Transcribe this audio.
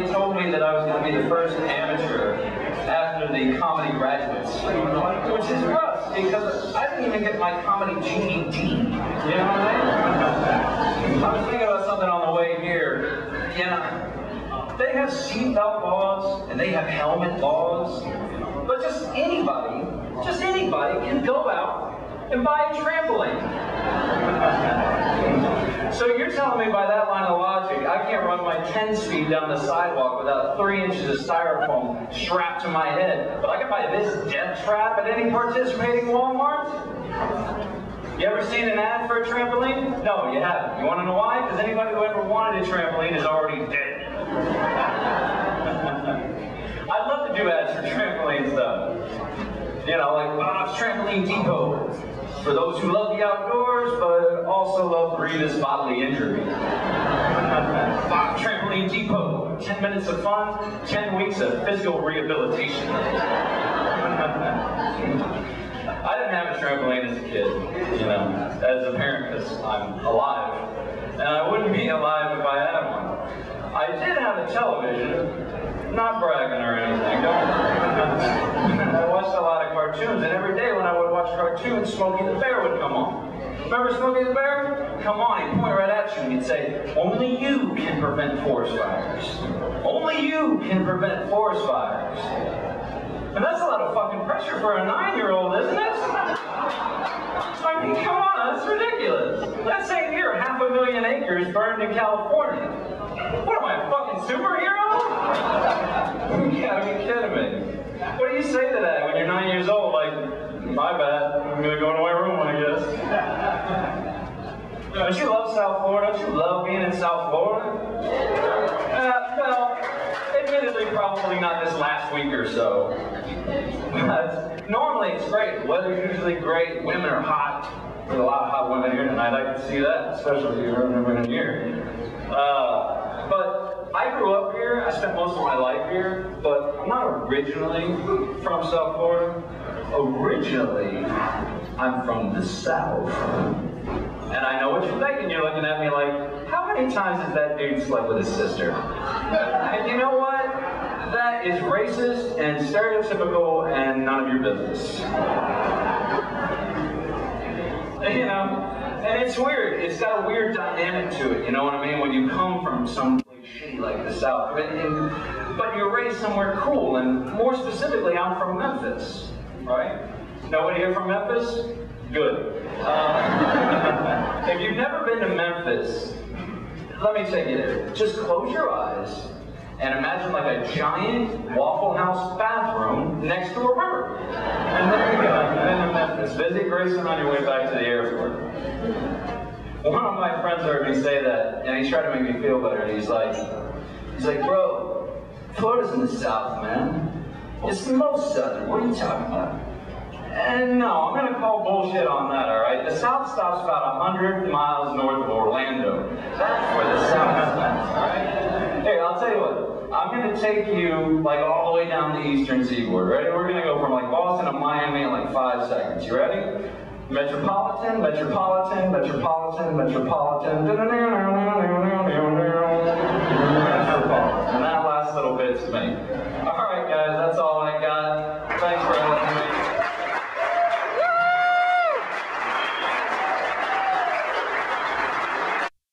they told me that I was going to be the first amateur after the comedy graduates, which is rough because I didn't even get my comedy GED. You know what I mean? I was thinking about something on the way here. You know, they have seatbelt laws and they have helmet laws, but just anybody can go out and buy a trampoline. So you're telling me by that line of logic, I can't run my 10 speed down the sidewalk without 3 inches of styrofoam strapped to my head, but I can buy this death trap at any participating Walmart? You ever seen an ad for a trampoline? No, you haven't. You want to know why? Because anybody who ever wanted a trampoline is already dead. I'd love to do ads for trampolines though. You know, like Bob's Trampoline Depot. For those who love the outdoors, but also love grievous bodily injury. Bob's Trampoline Depot. 10 minutes of fun, 10 weeks of physical rehabilitation. I didn't have a trampoline as a kid, you know, as a parent, because I'm alive. And I wouldn't be alive if I had one. I did have a television. Not bragging or anything, don't I watched a lot of cartoons, and every day when I would watch cartoons, Smokey the Bear would come on. Remember Smokey the Bear? Come on, he'd point right at you and he'd say, only you can prevent forest fires. Only you can prevent forest fires. And that's a lot of fucking pressure for a 9-year-old, isn't it? I mean, come on, that's ridiculous. That same year, 500,000 acres burned in California. What am I, a fucking superhero? You gotta be kidding me. What do you say to that when you're 9 years old? Like, my bad, I'm gonna go to my room, I guess. Don't you love South Florida? Don't you love being in South Florida? Well, admittedly, probably not this last week or so. But normally it's great. The weather's usually great. Women are hot. There's a lot of hot women here tonight. I can see that, especially if you're women here. But I grew up here. I spent most of my life here. But I'm not originally from South Florida. Originally, I'm from the South. And I know what you're thinking. You're looking at me like, how many times has that dude slept with his sister? And you know what? That is racist and stereotypical and none of your business. You know? And it's weird. It's got a weird dynamic to it, you know what I mean? When you come from some place shitty like the South. But you're raised somewhere cool, and more specifically, I'm from Memphis, right? Nobody here from Memphis? Good. If you've never been to Memphis, let me take you there. Just close your eyes and imagine like a giant Waffle House bathroom next to a river. And there you go, and in Memphis. Visit Grayson on your way back to the airport. One of my friends heard me say that, and he's trying to make me feel better, and he's like, bro, Florida's in the South, man. It's the most southern. What are you talking about? And no, I'm going to call bullshit on that, all right? The South stops about 100 miles north of Orlando. That's where the South is, all right? Hey, I'll tell you what. I'm going to take you, like, all the way down the eastern seaboard, ready? We're going to go from, like, Boston to Miami in, like, 5 seconds. You ready? Metropolitan, metropolitan, metropolitan, metropolitan.